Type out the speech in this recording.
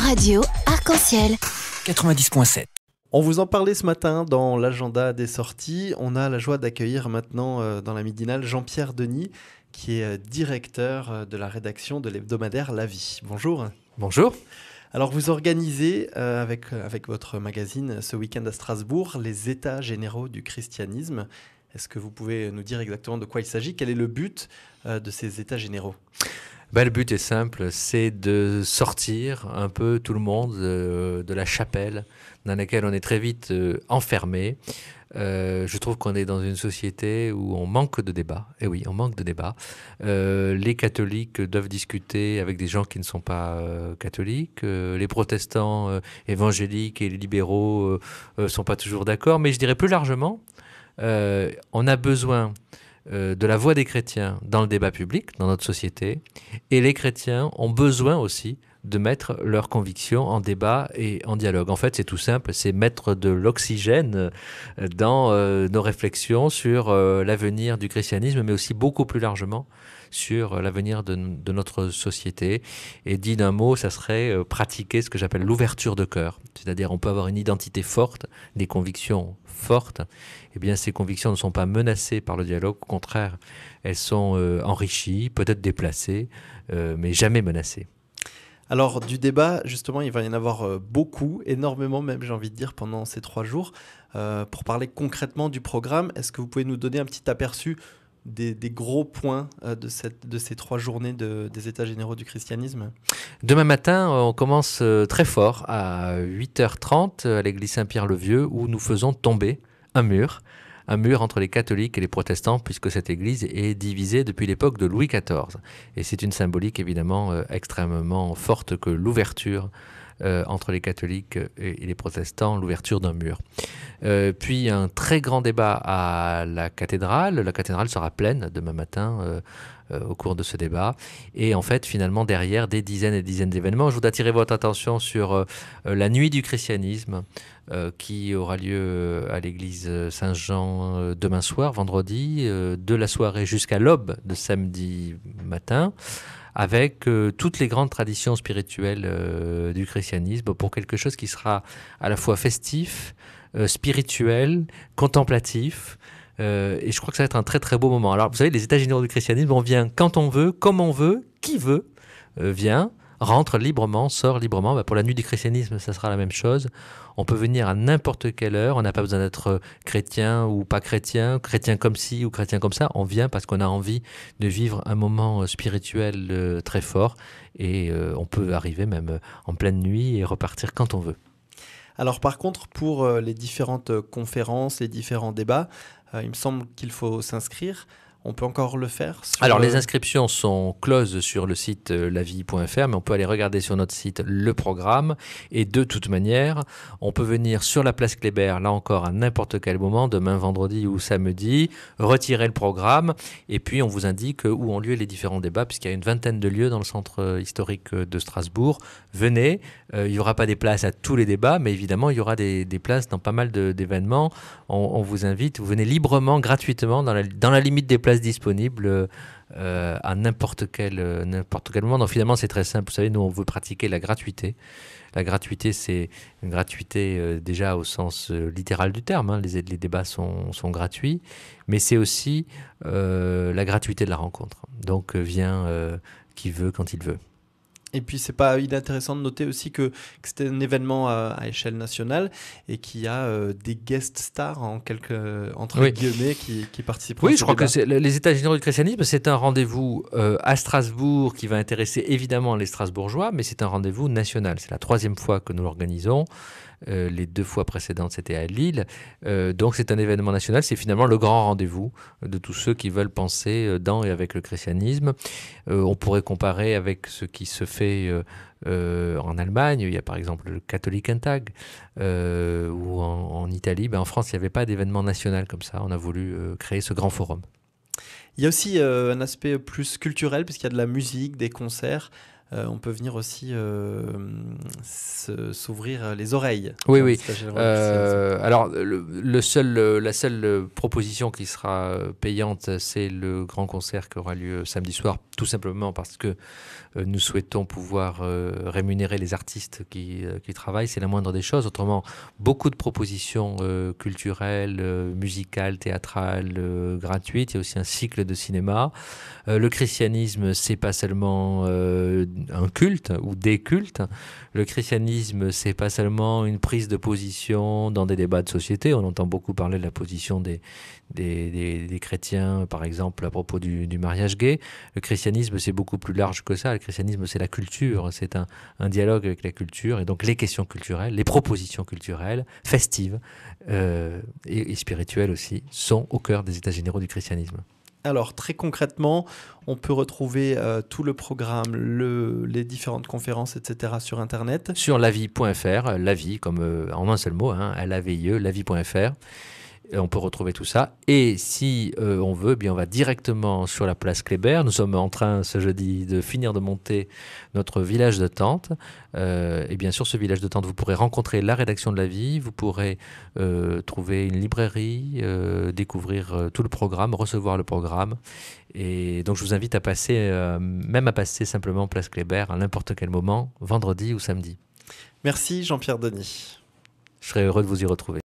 Radio Arc-en-Ciel 90.7. On vous en parlait ce matin dans l'agenda des sorties. On a la joie d'accueillir maintenant dans la midinale Jean-Pierre Denis, qui est directeur de la rédaction de l'hebdomadaire La Vie. Bonjour. Bonjour. Alors vous organisez avec votre magazine ce week-end à Strasbourg les États généraux du christianisme. Est-ce que vous pouvez nous dire exactement de quoi il s'agit ? Quel est le but de ces États généraux ? Le but est simple, c'est de sortir un peu tout le monde de la chapelle dans laquelle on est très vite enfermé. Je trouve qu'on est dans une société où on manque de débat. Et oui, on manque de débat. Les catholiques doivent discuter avec des gens qui ne sont pas catholiques. Les protestants évangéliques et les libéraux ne sont pas toujours d'accord. Mais je dirais plus largement, on a besoin de la voix des chrétiens dans le débat public, dans notre société, et les chrétiens ont besoin aussi de mettre leurs convictions en débat et en dialogue. En fait, c'est tout simple, c'est mettre de l'oxygène dans nos réflexions sur l'avenir du christianisme, mais aussi beaucoup plus largement sur l'avenir de notre société. Et dit d'un mot, ça serait pratiquer ce que j'appelle l'ouverture de cœur. C'est-à-dire, on peut avoir une identité forte, des convictions fortes. Eh bien, ces convictions ne sont pas menacées par le dialogue. Au contraire, elles sont enrichies, peut-être déplacées, mais jamais menacées. Alors, du débat, justement, il va y en avoir beaucoup, énormément même, j'ai envie de dire, pendant ces 3 jours. Pour parler concrètement du programme, est-ce que vous pouvez nous donner un petit aperçu des gros points de ces 3 journées des États généraux du christianisme ? Demain matin, on commence très fort à 8h30 à l'église Saint-Pierre-le-Vieux où nous faisons tomber un mur entre les catholiques et les protestants puisque cette église est divisée depuis l'époque de Louis XIV. Et c'est une symbolique évidemment extrêmement forte que l'ouverture entre les catholiques et les protestants, l'ouverture d'un mur. Puis un très grand débat à la cathédrale. La cathédrale sera pleine demain matin au cours de ce débat. Et en fait, finalement, derrière, des dizaines et des dizaines d'événements. Je voudrais attirer votre attention sur la nuit du christianisme qui aura lieu à l'église Saint-Jean demain soir, vendredi, de la soirée jusqu'à l'aube de samedi matin, avec toutes les grandes traditions spirituelles du christianisme pour quelque chose qui sera à la fois festif, spirituel, contemplatif. Et je crois que ça va être un très très beau moment. Alors vous savez, les États généraux du christianisme, on vient quand on veut, comme on veut, qui veut vient, rentre librement, sort librement. Pour la nuit du christianisme, ça sera la même chose. On peut venir à n'importe quelle heure, on n'a pas besoin d'être chrétien ou pas chrétien, chrétien comme ci ou chrétien comme ça. On vient parce qu'on a envie de vivre un moment spirituel très fort et on peut arriver même en pleine nuit et repartir quand on veut. Alors par contre, pour les différentes conférences, les différents débats, il me semble qu'il faut s'inscrire. On peut encore le faire Alors, les inscriptions sont closes sur le site lavie.fr, mais on peut aller regarder sur notre site le programme. Et de toute manière, on peut venir sur la place Kléber, là encore, à n'importe quel moment, demain, vendredi ou samedi, retirer le programme. Et puis, on vous indique où ont lieu les différents débats, puisqu'il y a une vingtaine de lieux dans le centre historique de Strasbourg. Venez, il n'y aura pas des places à tous les débats, mais évidemment, il y aura des places dans pas mal d'événements. On vous invite, vous venez librement, gratuitement, dans la limite des places disponibles à n'importe quel moment. Donc finalement, c'est très simple. Vous savez, nous, on veut pratiquer la gratuité. La gratuité, c'est une gratuité déjà au sens littéral du terme. Les débats sont gratuits. Mais c'est aussi la gratuité de la rencontre. Donc, vient qui veut, quand il veut. Et puis, c'est pas inintéressant de noter aussi que c'était un événement à échelle nationale et qu'il y a des guest stars, entre guillemets, qui participent. Oui, je crois que les États généraux du christianisme, c'est un rendez-vous à Strasbourg qui va intéresser évidemment les Strasbourgeois, mais c'est un rendez-vous national. C'est la 3e fois que nous l'organisons. Les 2 fois précédentes, c'était à Lille. Donc, c'est un événement national. C'est finalement le grand rendez-vous de tous ceux qui veulent penser dans et avec le christianisme. On pourrait comparer avec ce qui se fait en Allemagne. Il y a par exemple le Katholikentag ou en Italie. En France, il n'y avait pas d'événement national comme ça. On a voulu créer ce grand forum. Il y a aussi un aspect plus culturel, puisqu'il y a de la musique, des concerts. on peut venir aussi s'ouvrir les oreilles. Oui, oui. Alors, la seule proposition qui sera payante, c'est le grand concert qui aura lieu samedi soir, tout simplement parce que nous souhaitons pouvoir rémunérer les artistes qui travaillent. C'est la moindre des choses. Autrement, beaucoup de propositions culturelles, musicales, théâtrales, gratuites. Il y a aussi un cycle de cinéma. Le christianisme, c'est pas seulement un culte ou des cultes. Le christianisme, c'est pas seulement une prise de position dans des débats de société. On entend beaucoup parler de la position des chrétiens, par exemple, à propos du mariage gay. Le christianisme, c'est beaucoup plus large que ça. Le christianisme, c'est la culture. C'est un dialogue avec la culture. Et donc, les questions culturelles, les propositions culturelles, festives et spirituelles aussi, sont au cœur des États généraux du christianisme. Alors, très concrètement, on peut retrouver tout le programme, les différentes conférences, etc. sur Internet. Sur lavie.fr, lavie comme en un seul mot, L-A-V-I-E, lavie.fr. On peut retrouver tout ça. Et si on veut, bien on va directement sur la place Kléber. Nous sommes en train ce jeudi de finir de monter notre village de tente. Et bien sur ce village de tente, vous pourrez rencontrer la rédaction de La Vie. Vous pourrez trouver une librairie, découvrir tout le programme, recevoir le programme. Et donc je vous invite à passer, même à passer simplement place Kléber à n'importe quel moment, vendredi ou samedi. Merci Jean-Pierre Denis. Je serai heureux de vous y retrouver.